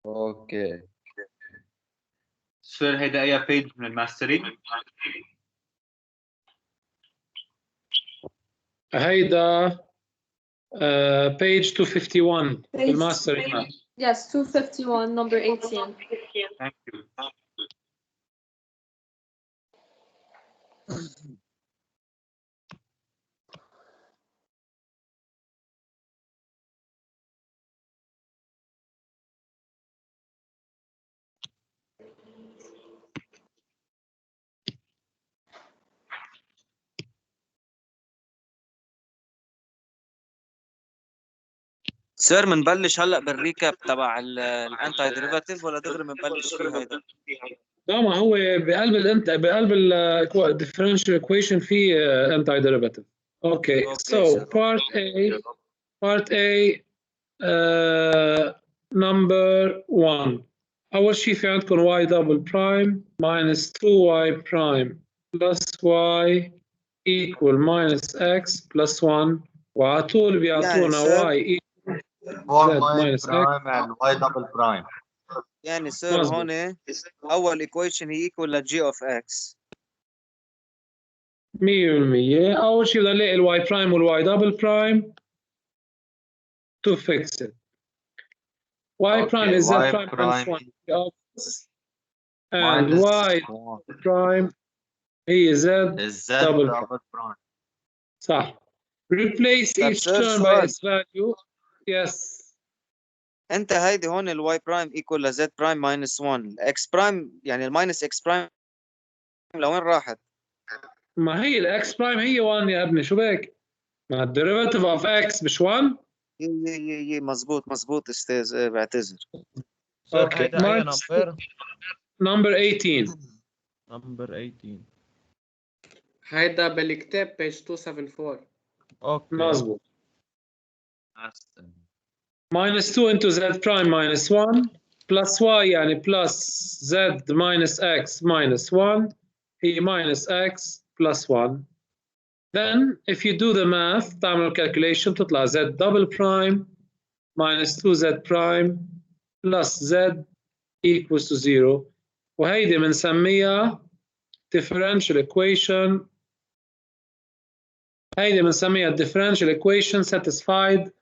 اوكي سير هيدا اي بيج من الماسترين؟ هيدا page 251 Page- بالماستر. Yes, 251, number 18. Thank you. سير بنبلش هلا بالريكاب تبع الانتي ديريفاتيف ولا دغري بنبلش فيه هيدا؟ لا ما هو بقلب ال differential equation في anti derivative. Okay, so sir. part A number 1. أول شيء في عندكم y double prime minus 2y prime plus y equal minus x plus 1 وعلى طول بيعطونا يعني y equal z minus x. prime and y double prime. يعني سير مظبوط. هون اول ايكويشن هي ايكوال لجي اوف اكس. 100%. أول شيء بدنا نلاقي الواي برايم والواي دبل برايم to fix it. Y prime is z y prime minus 1 and minus y 1 prime هي z is z double double prime. صح. Replace طب each سؤال term by سؤال. its value. Yes. انت هيدي هون الواي برايم ايكوال لزد برايم ماينس 1، الاكس برايم يعني الماينس اكس برايم لوين راحت؟ ما هي الاكس برايم هي 1 يا ابني، شو بك؟ ما الديريفاتيف اوف اكس مش 1؟ يي مزبوط استاذ، بعتذر. اوكي. هيدا اي نمبر؟ number 18. نمبر 18. هيدا بالكتاب page 274. اوكي مظبوط. minus 2 into z prime minus 1 plus y يعني plus z minus x minus 1 هي minus x plus 1. Then if you do the math تعمل calculation تطلع z double prime minus 2z prime plus z equals to 0 وهيدي بنسميها differential equation. هيدي بنسميها differential equation satisfied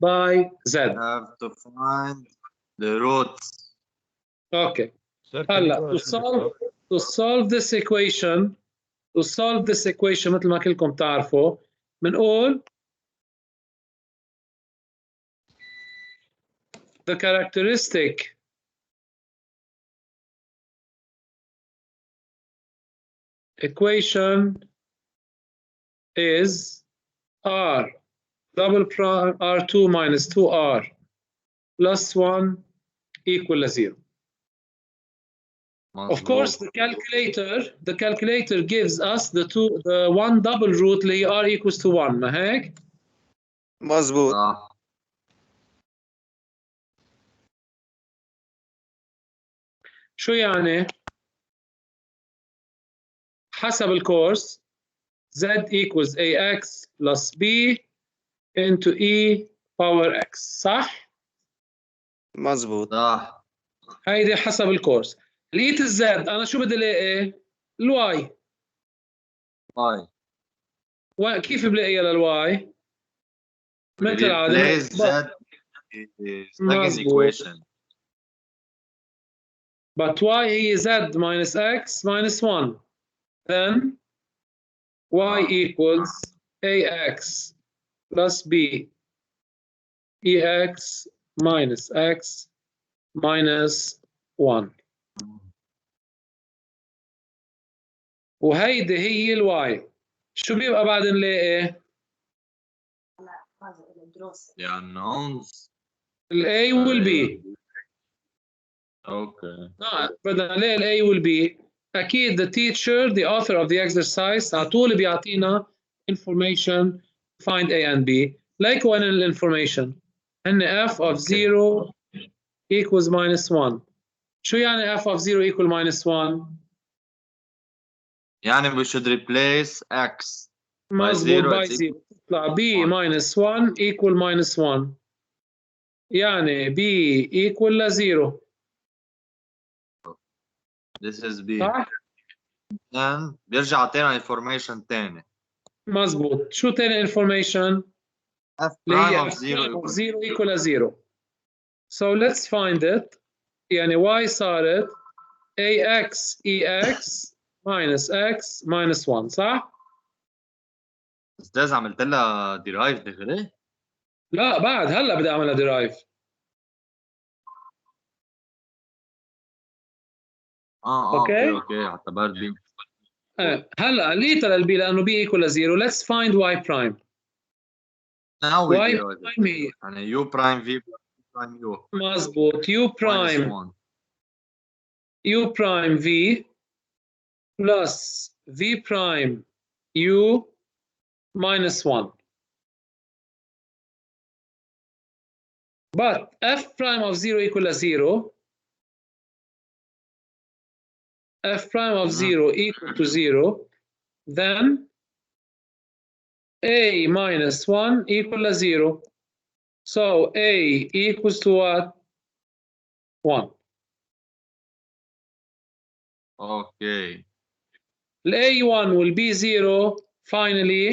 by z. Have to find the roots. Okay. هلا to solve this equation مثل ما كلكم تعرفوا بنقول the characteristic equation is r double prime r2 minus 2r plus 1 equal to 0. Of course, the calculator gives us the one double root اللي هي r equals to 1 ما هيك؟ مزبوط. شو يعني؟ حسب الكورس z equals ax plus b into e power x صح؟ مزبوط. هيدي حسب الكورس. لقيت الزد انا شو بدي الاقي؟ الواي. كيف بلاقيها للواي؟ مثل العاده equation. But y هي z minus x minus 1. Then y equals ax plus b ex minus x minus 1. وهيدي هي الواي. شو بيبقى بعد نلاقي؟ The unknowns. الاي والبي. Okay. بدنا نلاقي الاي والبي. اكيد the teacher the author of the exercise على طول بيعطينا information find a and b. like وين الانفورميشن؟ هن f of 0 equals minus 1. شو يعني f of 0 equal minus 1؟ يعني we should replace x مظبوط by 0 تطلع b minus 1 equal minus 1 يعني b equal ل 0 This is B. صح؟ Then بيرجع يعطينا information تاني. مزبوط. شو تاني information؟ F اللي prime هي of f 0 prime of equals 0 equal 0. So let's find it. يعني y صارت ax ex minus x minus 1 صح؟ استاذ عملت لها derive دغري؟ لا بعد هلا بدي اعملها derive. اوكي اعتبرت بي. هلا قليتها للبي لانه بي equal 0. Let's find y prime. Now we y derive it. prime هي يعني u prime v prime u مزبوط u minus prime 1. u prime v plus v prime u minus 1. But f prime of 0 equal 0. F prime of 0 equal to 0. Then a minus 1 equal to 0. So a equals to what? 1. Okay. A1 will be 0. Finally,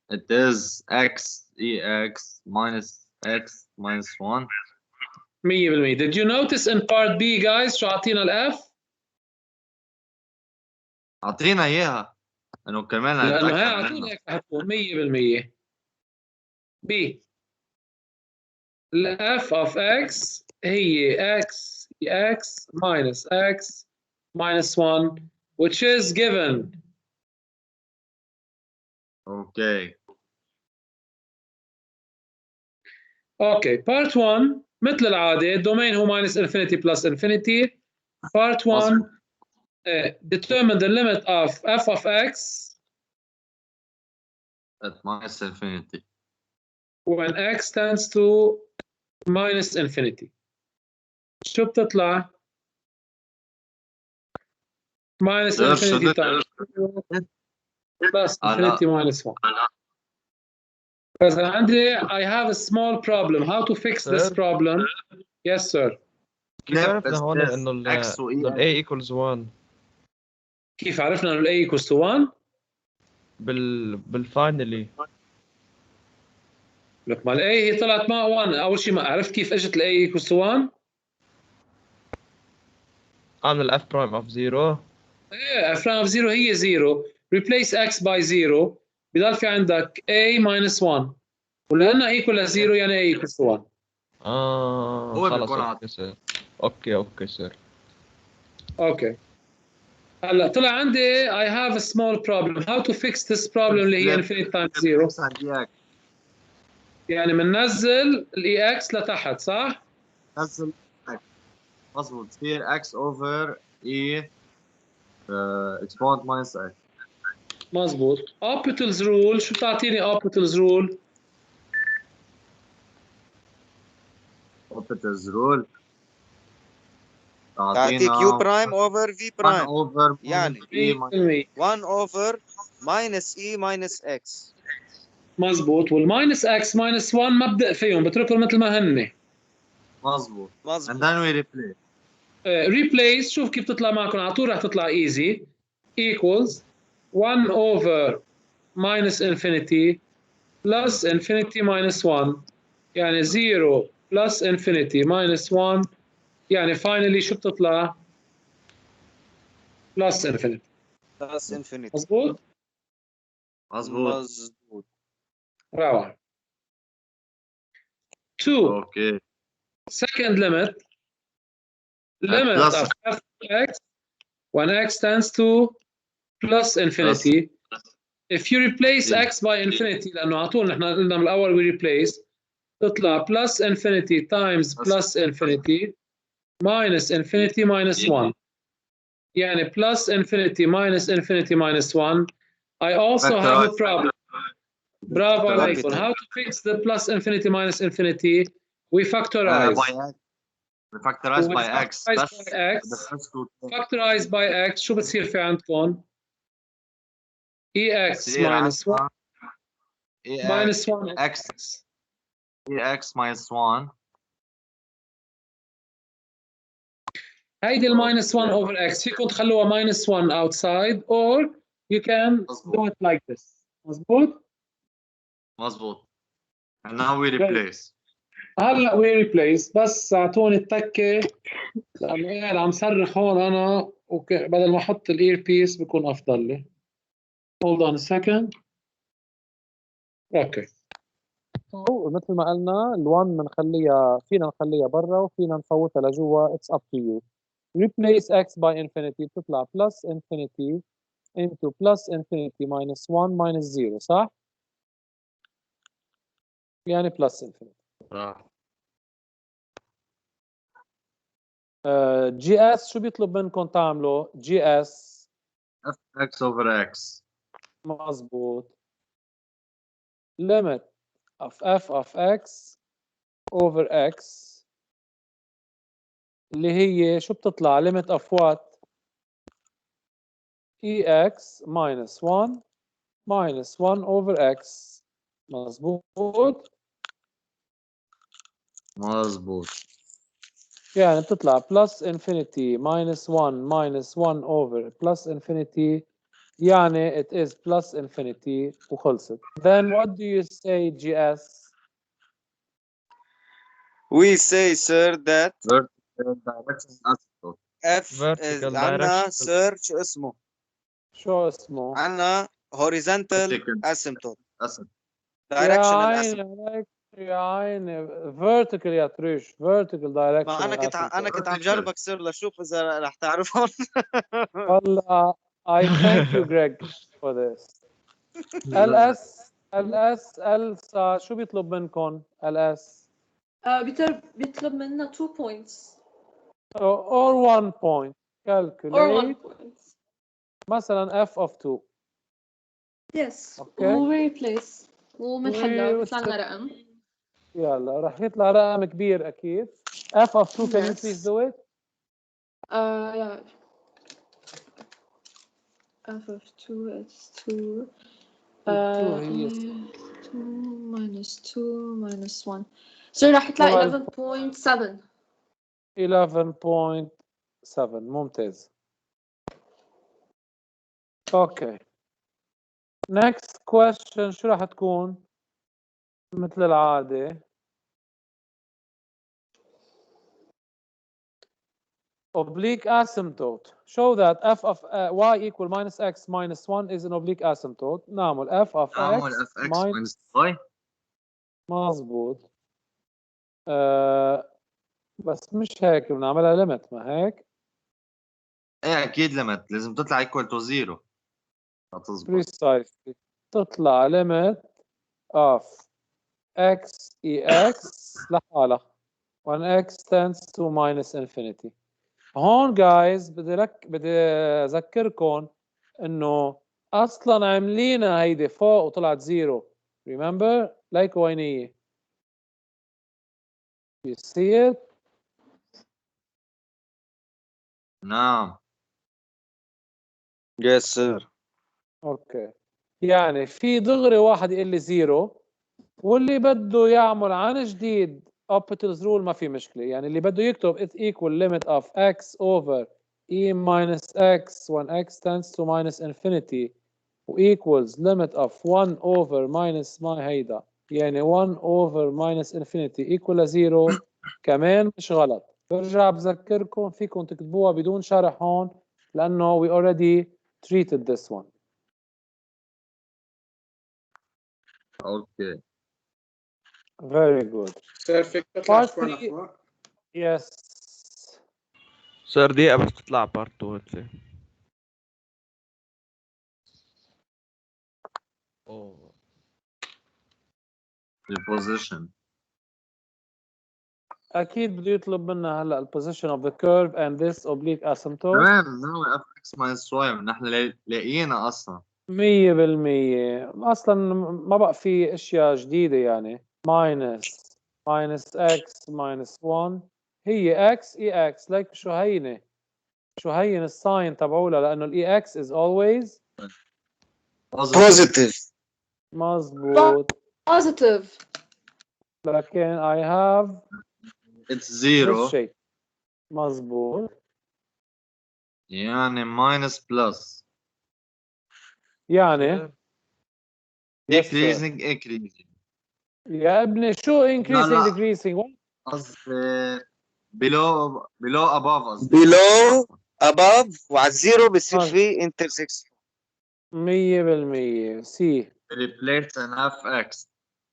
It is x ex minus x minus 1. 100%. Did you notice in part B, guys, شو عطينا ال F؟ اعطينا اياها انه كمان لأنه هي نتاكد على طول منها. هيك رح تكون 100%. B. ال F of x هي x minus x minus 1, which is given. اوكي. Okay, part 1 مثل العادة الدومين هو minus infinity plus infinity. Part 1 determine the limit of f of x at minus infinity. when x tends to minus infinity. شو بتطلع؟ minus Sir, infinity should times plus لا. infinity minus 1. Because I have a small problem. How to fix this Sir? problem? Yes, sir. كيف كيف عرفنا هون بس انه x و انه e A equals 1 كيف عرفنا انه ال A equals to 1؟ بالفاينلي؟ لك ما ال A هي طلعت مع 1. أول شيء ما عرفت كيف اجت ال A equals to 1؟ اعمل F prime of 0. ايه f prime of 0 هي 0. Replace x by 0. بضل في عندك A minus 1. ولأنها equal ل 0 يعني A equals to 1. هو خلص بيكون اوكي سير. اوكي سير. اوكي. هلا طلع عندي I have a small problem. How to fix this problem اللي هي infinity times 0. x and dx. يعني بننزل ال EX لتحت صح؟ نزل x. مظبوط تصير x over e exponent minus x. مظبوط. Hopital's rule شو بتعطيني Hopital's rule؟ Hopital's rule. تعطيك u prime over v 1 prime over يعني e minus 100%. 1 over minus e minus x. مظبوط. والماينس x minus 1 ما بدق فيهم بتركهم مثل ما هن. مظبوط. And مظبوط. then we replace. Replace شوف كيف تطلع معكم على طول رح تطلع easy equals 1 over minus infinity plus infinity minus 1 يعني 0 plus infinity minus 1 يعني finally شو بتطلع؟ plus infinity. plus infinity. مظبوط؟ مظبوط. مظبوط. روعة. 2 اوكي. second limit plus of f of x when x tends to plus infinity. If you replace x by infinity لأنه على طول نحن قلنا من الأول we replace تطلع plus infinity times plus infinity minus infinity minus 1 يعني plus infinity minus 1. I also have a problem. برافو عليكم. How to fix the plus infinity minus infinity? We factorize. by x. We factorize by x. Factorize by x. the first two things. Factorize by x شو بتصير في عندكم؟ ex minus 1 minus 1 x ex minus 1 هيدي الماينس 1 over x فيكم تخلوها minus 1 outside or you can do it like this. مظبوط؟ مظبوط. And now we Great. replace. هلا we replace بس اعطوني التكه لانه قاعد عم صرخ هون انا بدل ما احط الاير بيس بكون افضل لي. Hold on a second. اوكي. مثل ما قلنا ال1 بنخليها فينا نخليها برا وفينا نفوتها لجوا. It's up to you. Replace x by infinity بتطلع plus infinity into plus infinity minus 1 minus 0 صح؟ يعني plus infinity. صح. جي اس شو بيطلب منكم تعملوا؟ جي اس x over x. مظبوط. limit of f of x over x اللي هي شو بتطلع؟ limit of what؟ ex minus 1 minus 1 over x. مظبوط؟ مظبوط. يعني بتطلع plus infinity minus 1 minus 1 over plus infinity يعني it is plus infinity وخلصت. Then what do you say GS? We say sir that Vertical direction asymptote. F Vertical is عنا direction. sir شو اسمه؟ شو اسمه؟ عنا horizontal Vertical asymptote. asymptote. يا directional عيني asymptote. عليك يا عيني vertical يا تريش vertical direction. ما أنا كنت عم جربك سر لشوف إذا رح تعرفهم. والله I thank you Greg for this. LS شو بيطلب منكم LS؟ بيطلب منا 2 points or 1 point. or 1 Calculate point. مثلا f of 2. Yes. Okay. we replace ومنحلها We- بيطلع لنا رقم. يلا رح يطلع رقم كبير اكيد. f of 2 can you Yes. please do it? Yeah. F of 2 is 2. 2 minus 2 minus 1. So راح يطلع 11.7. 11.7 ممتاز. اوكي. next question شو راح تكون؟ مثل العادة oblique asymptote. Show that f of y equal minus x minus 1 is an oblique asymptote. نعمل f of نعمل x fx minus minus y. مظبوط. بس مش هيك بنعملها limit ما هيك؟ ايه اكيد limit لازم تطلع equal to 0 هتظبط. precisely. تطلع limit of x ex لحالها when x tends to minus infinity. هون guys بدي اذكركم انه اصلا عاملينها هيدي فوق وطلعت 0. remember like وينية. you see it؟ نعم. Yes sir. اوكي. يعني في دغري واحد يقول لي 0 واللي بده يعمل عن جديد Hopital's rule ما في مشكلة. يعني اللي بده يكتب it equal limit of x over e minus x when x tends to minus infinity و equals limit of 1 over minus ما هيدا يعني 1 over minus infinity equal 0 كمان مش غلط. برجع بذكركم فيكم تكتبوها بدون شرح هون لأنه we already treated this one. اوكي. Very good. سير فيك تطلع Part شوي 3. لفوق. Yes. سر دقيقة بس تطلع بارت 2. اوه البوزيشن. أكيد بده يطلب منا هلا ال position of the curve and this oblique asymptote. تمام نسوي fx minus y نحن لاقينا اصلا. 100% أصلا ما بقى في أشياء جديدة يعني minus x minus 1 هي x e x like شو هين الساين تبعولها لأنه ال ex is always Positive. مظبوط. Positive. لكن I have it's this 0. shape مظبوط. يعني minus plus يعني Yes, sir. decreasing increasing. يا ابني شو increasing لا. decreasing قصدي below above قصدي. below above وعلى الزيرو بصير في intersection. 100% سي replace an fx.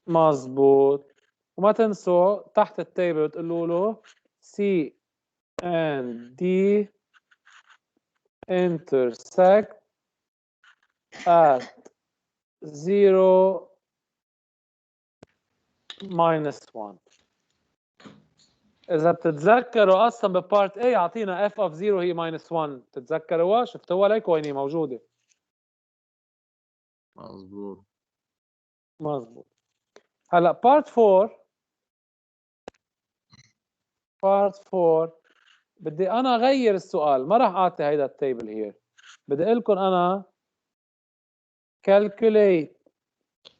مظبوط. وما تنسوا تحت التيبل بتقولوا له C and D intersect at 0 minus 1. إذا بتتذكروا أصلا ببارت A يعطينا f of 0 هي minus 1. تتذكروها؟ شفتوها ليك ويني موجودة. مظبوط. مظبوط. هلا بارت 4 بدي انا اغير السؤال، ما راح اعطي هيدا التيبل هير، بدي اقول لكم انا calculate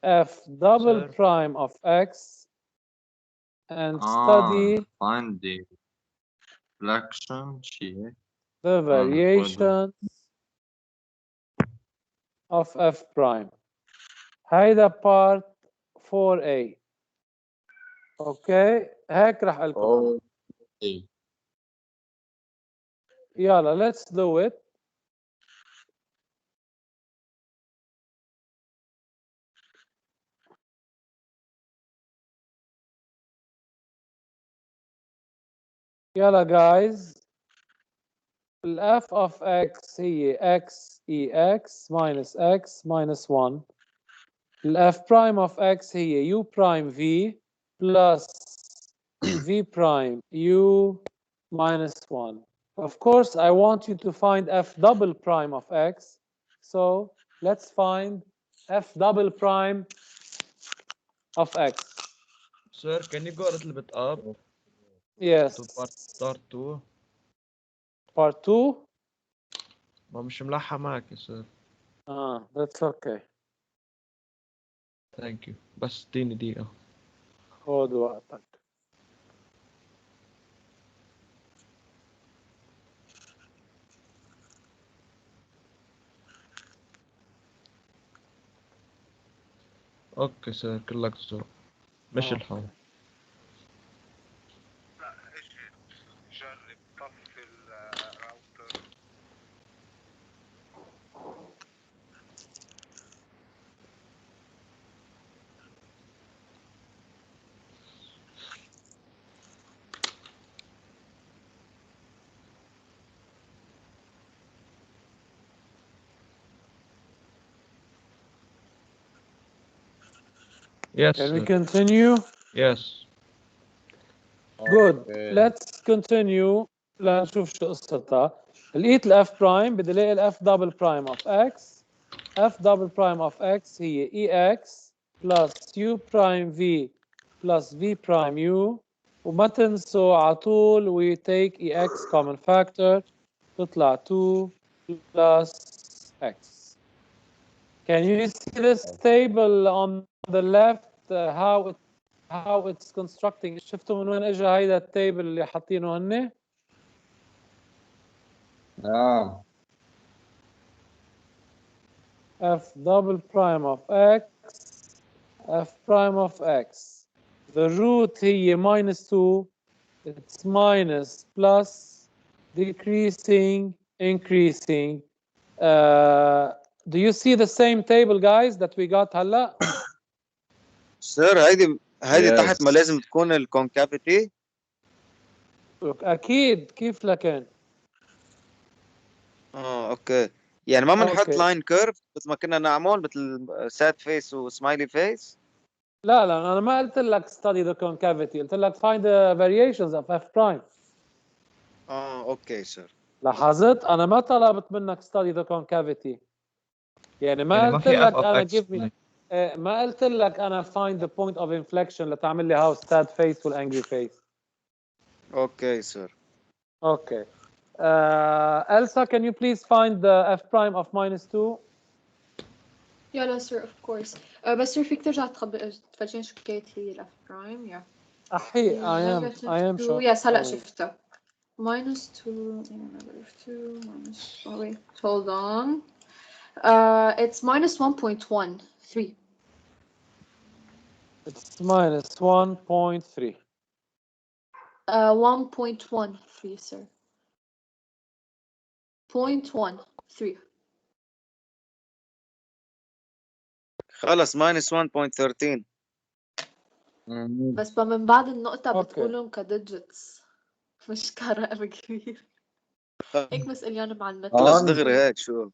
f double Sir. prime of x and study find the reflection sheet the variations of f prime. هيدا part 4a. اوكي هيك راح اقول لكم okay. يلا let's do it. يلا guys ال f of x هي x ex minus x minus 1. ال f prime of x هي u prime v plus v prime u minus 1. Of course, I want you to find f double prime of x. So let's find f double prime of x. Sir, can you go a little bit up Yes. to part 2? Part 2? ما مش ملحق معك يا sir. That's okay. Thank you. بس اديني دقيقة. خذ وقتك. اوكي sir كلك ذوق. مش الحال. جرب طفي الراوتر. Yes Can we sir. continue? Yes. Good. Let's continue. لنشوف شو قصتها. لقيت ال f prime بدي الاقي ال f double prime of x. f double prime of x هي ex plus u prime v plus v prime u. وما تنسوا على طول we take ex common factor تطلع 2 plus x. Can you see this table on the left how it's constructing? شفتوا من وين اجى هيدا التيبل اللي حاطينه هن؟ f double prime of x f prime of x. The root هي minus 2. It's minus plus decreasing increasing. Do you see the same table guys that we got هلا؟ سير هيدي تحت ما لازم تكون الكونكافيتي. اكيد كيف لكن اوكي يعني ما بنحط أوكي. لاين كيرف مثل ما كنا نعمل مثل ساد فيس وسمايلي فيس. لا انا ما قلت لك study the concavity، قلت لك find the variations of f prime. اوكي سير. لاحظت انا ما طلبت منك study the concavity، يعني ما يعني ما قلت في لك f of انا x. give me ما قلت لك انا find the point of inflection لتعمل لي هاو sad face والangry face. اوكي سير. Okay. Elsa, can you please find the f prime of minus 2? يلا sir of course. بس sir فيك ترجع تفرجيني شو كانت هي ال f prime. أحي I am sure. Yes هلا شفتها. minus 2 negative 2 minus, oh wait, hold on. It's minus 1.13. It's minus 1.3. 1.13, sir. 0.13. خلص minus 1.13. بس من بعد النقطة أوكي. بتقولهم كديجيتس مش كرقم كبير. هيك مسأليان مع المتر. خلص دغري هيك شو.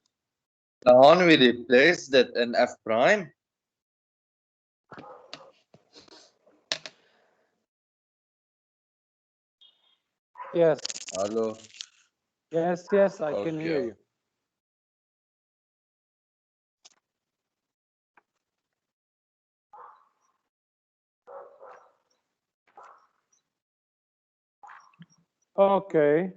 On we replace that in f prime. Yes. Hello. Yes, yes, I can hear you. Okay.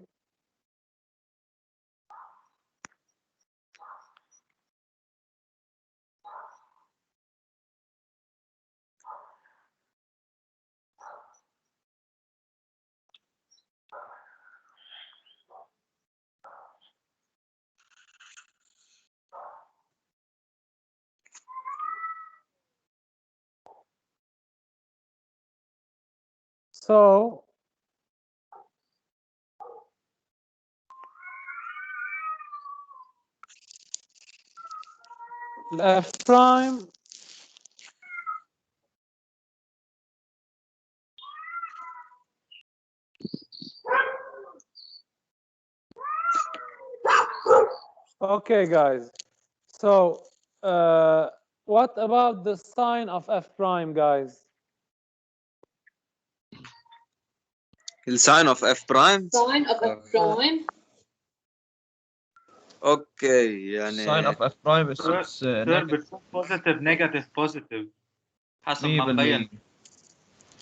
So f prime okay, guys. So what about the sign of f prime, guys? The sign of f prime. Sign of f prime. اوكي يعني sign of f prime is بتكون بوزيتيف نيجاتيف بوزيتيف حسب ما مبين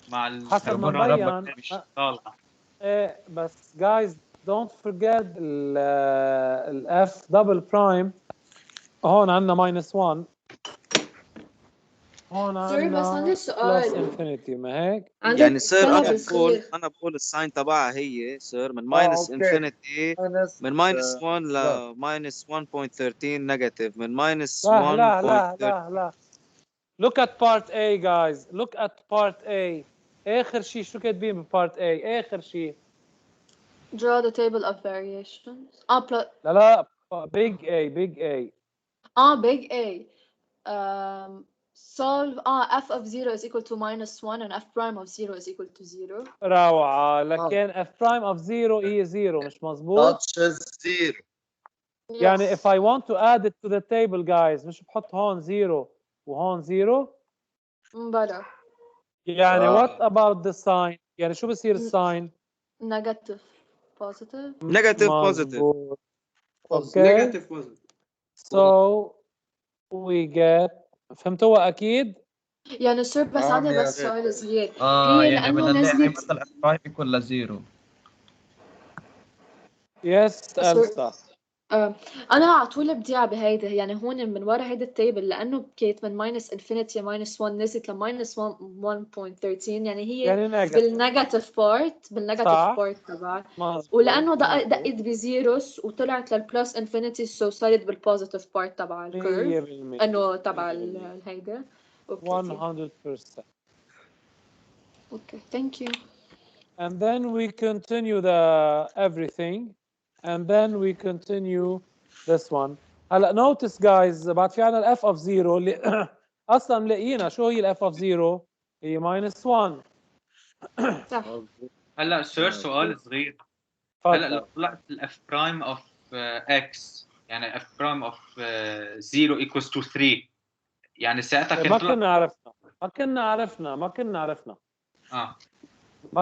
مع حسب ما مبين. مش طالع. ايه بس guys don't forget ال f double prime هون عندنا minus 1. هون سوري بس عندي عندنا سؤال. plus infinity ما هيك؟ يعني سير طلب انا صغير. بقول الساين تبعها هي سير من ماينس انفينيتي من ماينس 1 ل ماينس 1.13 نيجاتيف من ماينس 1. لا look at part A guys, look at part A. اخر شيء شو كاتبين بpart A؟ اخر شيء Draw the table of variations. لا big A big A. Solve f of 0 is equal to minus 1 and f prime of 0 is equal to 0. روعة. لكن f prime of 0 هي 0 مش مظبوط؟ zero. يعني if I want to add it to the table guys مش بحط هون 0 وهون 0؟ بلا. يعني what about the sign؟ يعني شو بصير الساين؟ Negative positive. Negative positive. مظبوط. Okay. Negative positive. So we get فهمتوها أكيد؟ يعني سر بس عندي بس سؤال صغير. يعني لأنه بدنا نلاقي نزلت. مثلا f prime equal لزيرو. Yes ألسا. أنا على طول بديع بهيدا يعني هون من ورا هيدا التيبل لأنه كانت من ماينس انفينيتي ماينس 1 نزلت لماينس 1.13 يعني هي يعني بالنيجاتيف بارت تبعها ولأنه دقت بزيروس وطلعت للبلس انفينيتي سو صارت بالبوزيتيف بارت تبع الكيرف إنه تبع هيدا. 100%. Okay, thank you. And then we continue the everything and then we continue this one. هلا notice guys بعد في عنا f of 0 اللي اصلا لقينا شو هي f of 0 هي minus 1. صح. هلا سير سؤال صغير. هلا لو طلعت الاف برايم اوف اكس يعني اف برايم اوف 0 equals to 3 يعني ساعتها ما كنا عرفنا ما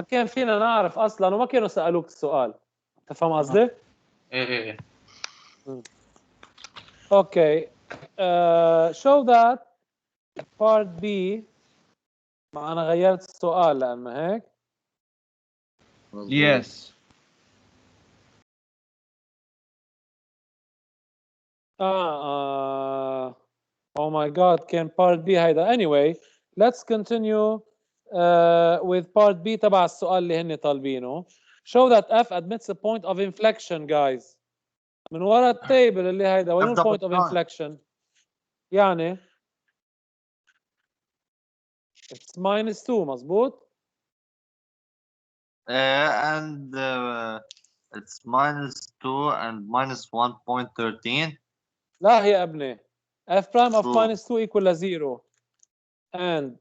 كان فينا نعرف اصلا وما كانوا سالوك السؤال. تفهم قصدي؟ ايه Okay. Show that part B. ما أنا غيرت السؤال لأن هيك. Yes. Oh my God. كان part B هيدا. Anyway, let's continue with part B تبع السؤال اللي هن طالبينه. show that f admits a point of inflection guys. من ورا التيبل اللي هيدا وين F double point of prime. inflection يعني it's -2 مظبوط. And it's -2 and -1.13. لا يا ابني f prime of True. -2 equal 0 and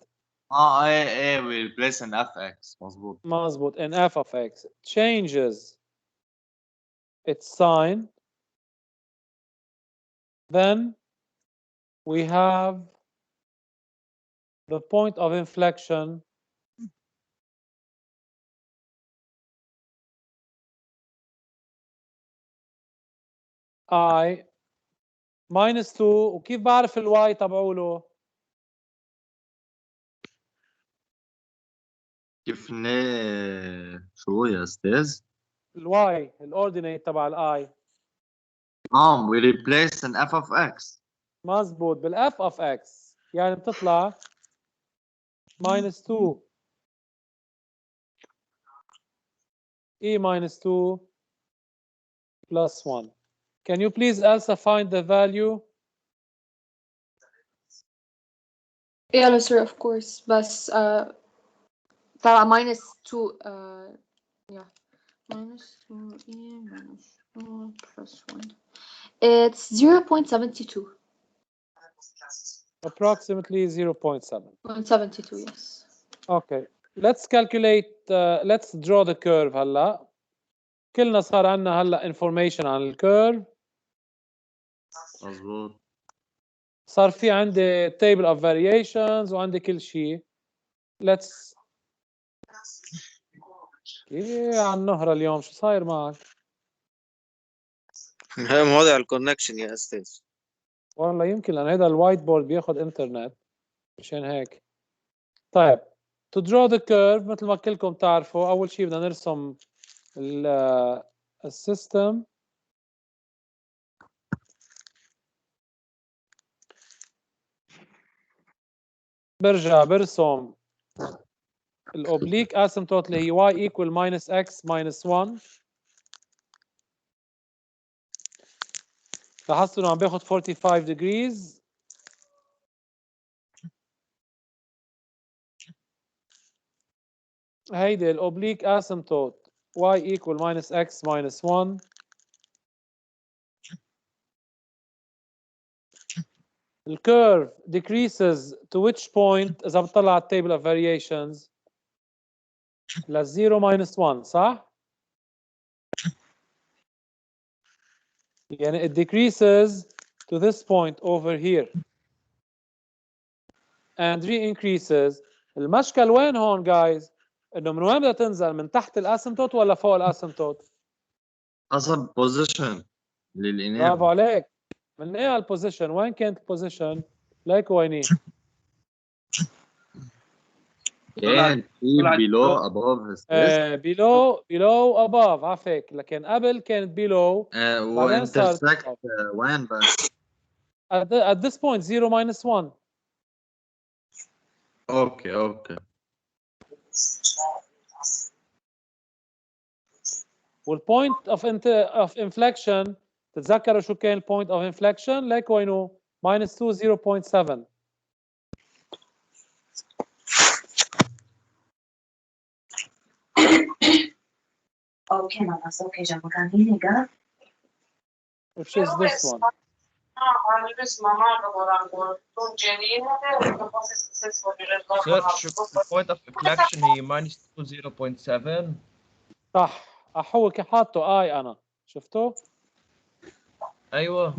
we replace an fx مظبوط. مظبوط and f of x changes its sign, then we have the point of inflection I -2 وكيف بعرف الواي تبعوله؟ كيف شو يا استاذ؟ الواي الاوردينيت تبع الاي we replace an f of x. مظبوط بالاف اوف اكس يعني بتطلع -2 e -2 plus 1. Can you please Elsa find the value? Yeah, sir, of course. بس طبعا -2 yeah. -2e -2 plus 1. It's 0.72. Approximately 0.7. 0.72, yes. Okay. Let's calculate, let's draw the curve هلا. كلنا صار عندنا هلا information عن الكيرف. مظبوط. صار في عندي table of variations وعندي كل شيء. Let's ايه على النهرة اليوم شو صاير معك؟ موضع الكونكشن يا استاذ. والله يمكن لان هذا الوايت بورد بياخذ انترنت مشان هيك. طيب to draw the curve مثل ما كلكم تعرفوا اول شيء بدنا نرسم السيستم. برجع برسم الاوبليك اسيمتوت اللي هي y equal -x -1. لاحظتوا انه عم بياخذ 45 degrees. هيدي الاوبليك اسيمتوت y equal -x -1. الكيرف decreases to which point اذا بتطلع على التيبل of variations ل 0 -1 صح؟ يعني it decreases to this point over here and re-increases. المشكل وين هون guys؟ انه من وين بدها تنزل؟ من تحت الاسيمتوت ولا فوق الاسيمتوت؟ حسب position للإنابة. برافو عليك. من ايه البوزيشن؟ وين كانت البوزيشن؟ ليك ويني؟ كان في below above below above عفيك لكن قبل كانت below بعدين صارت intersect وين بس؟ at this point 0 -1. اوكي والpoint of inflection تتذكروا شو كان الpoint of inflection؟ ليك وينه؟ -2 0.7. which is this one. Sir, point of inflection هي -2 0.7. صح هو حاطه اي انا شفتوا؟ ايوه.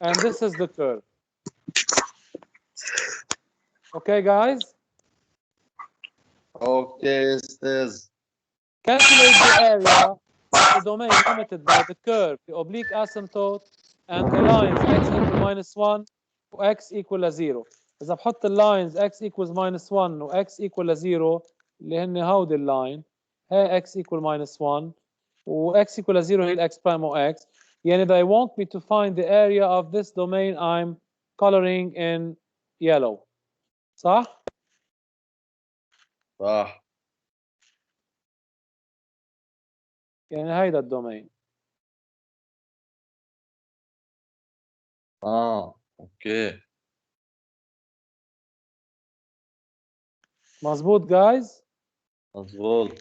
And this is the curve. Okay guys? Okay استاذ. Calculate the area of the domain limited by the curve, the oblique asymptote, and the lines x equal -1 و x equal 0. إذا بحط اللاينز x equals -1 و x equal 0 اللي هن هودي اللاين هي x equal -1 و x equal 0 هي ال x prime و x. يعني they want me to find the area of this domain I'm coloring in yellow. صح؟ صح. يعني هيدا الدومين. اوكي. مظبوط guys. مظبوط.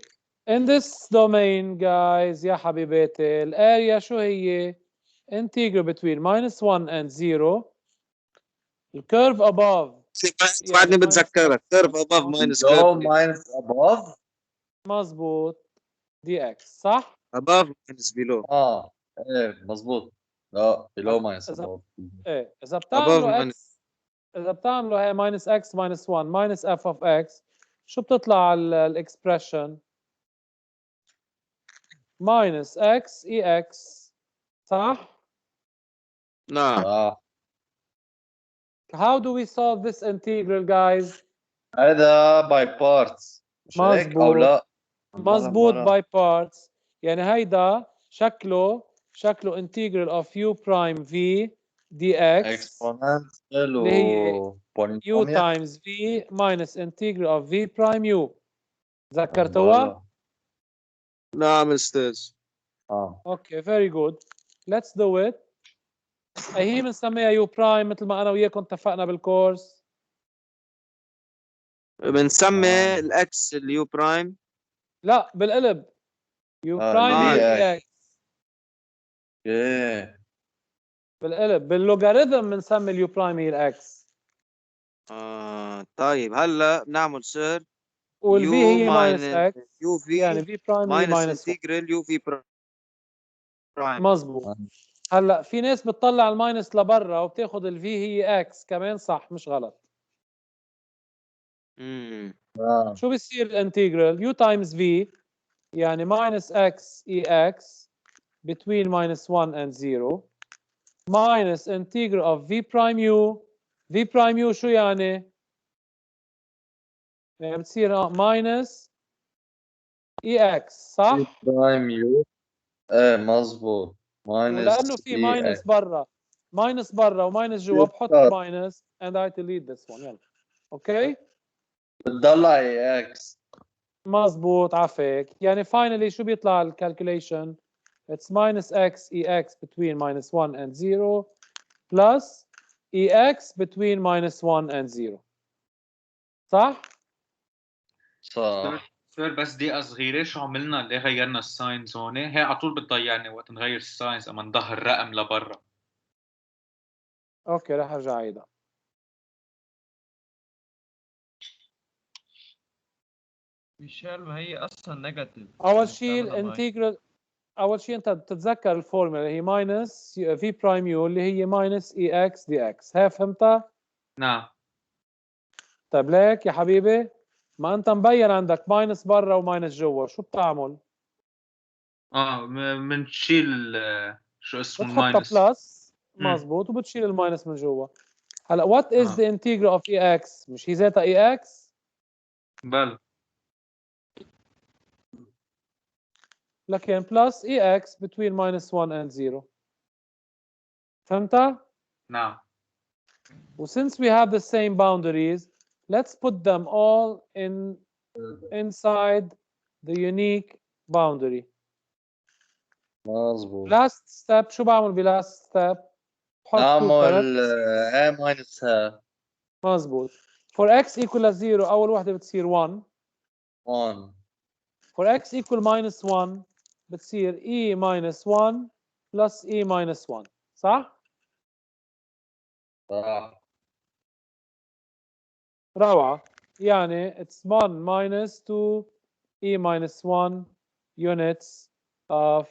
In this domain guys يا حبيباتي الاريا شو هي؟ integral between -1 and 0. الكيرف above بعدني بتذكرك curve above minus curve minus above. مظبوط dx صح؟ above minus below. ايه مظبوط. لا below minus above. ايه اذا above بتعملوا minus. x اذا بتعملوا هي minus x minus 1 minus f of x شو بتطلع الاكسبريشن؟ minus x ex صح؟ نعم. How do we solve this integral guys؟ هذا by parts. مش هيك او لا؟ مظبوط by parts. يعني هيدا شكله integral of u prime v dx exponential اللي هي u polynomial. times v minus integral of v prime u. تذكرتوها؟ نعم استاذ. اوكي very good. Let's do it. هي بنسميها u prime مثل ما انا وياكم اتفقنا بالكورس. بنسمي الاكس اليو برايم. لا بالقلب u prime dx. اوكي. بالقلب باللوغاريتم بنسمي اليو برايم هي الاكس. طيب هلا بنعمل سير والفي هي ماينس اكس يو في يعني في برايم هي ماينس انتجرال يو في برايم. مظبوط. هلا في ناس بتطلع الماينس لبرا وبتاخذ الفي هي اكس كمان صح مش غلط. شو بيصير الانتجرال يو تايمز في يعني ماينس اكس اي اكس between -1 and 0 minus integral of v prime u. v prime u شو يعني؟ يعني بتصير minus ex صح؟ v prime u ايه مظبوط. ولأنه في ماينس برا وماينس جوا بحط ماينس and I delete this one. يلا اوكي؟ بتضلها اي اكس. مظبوط عفيك. يعني finally شو بيطلع الكالكوليشن؟ It's minus x ex between -1 and 0 plus ex between -1 and 0. صح؟ صح. سؤال بس دقيقة صغيرة، شو عملنا اللي غيرنا الساينز هون؟ هي على طول بتضيعني وقت نغير الساينز اما نظهر رقم لبرا. اوكي رح ارجع اعيدها. ميشيل ما هي اصلا نيجاتيف. اول شيء الانتجرال، اول شيء انت بتتذكر الفورمولا اللي هي ماينس في برايم يو اللي هي ماينس اي اكس دي اكس. هي فهمتها؟ نعم. طيب ليك يا حبيبي ما انت مبين عندك ماينس برا وماينس جوا، شو بتعمل؟ بنشيل شو اسمه الماينس. بتحطها بلس مظبوط وبتشيل الماينس من جوا. هلا وات از ذا انتجرال اوف اي اكس؟ مش هي ذاتها اي اكس؟ بل لكن بلس اي اكس between -1 and 0. فهمتها؟ نعم. since we have the same boundaries let's put them all inside the unique boundary. مظبوط. last step شو بعمل ب last step؟ بعمل a minus half. مظبوط. for x equal 0 اول وحده بتصير 1. for x equal -1 بتصير e minus 1 plus e minus 1 صح؟ صح. روعة. يعني it's 1 minus 2 e minus 1 units of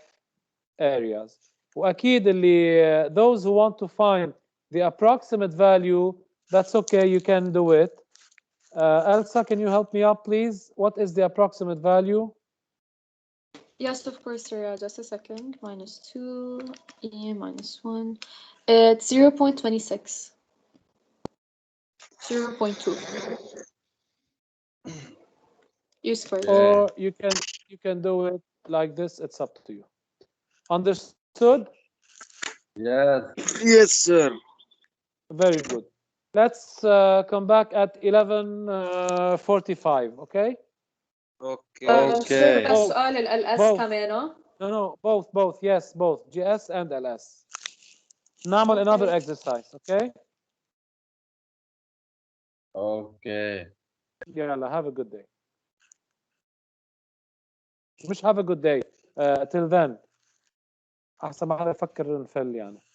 areas. وأكيد اللي those who want to find the approximate value that's okay, you can do it. Elsa, can you help me up please? What is the approximate value? Yes, of course, Sarah. Just a second. -2 e -1. It's 0.26. 0.2. U squared. Or you can do it like this. It's up to you. Understood? Yes. Yes, sir. Very good. Let's come back at 11:45. Okay. اوكي سؤال السؤال ال LS كمان No, both. Yes, both. GS and LS. نعمل another exercise, okay? Okay. يلا have a good day. مش have a good day. Till then. أحسن ما حدا يفكر نفل يعني.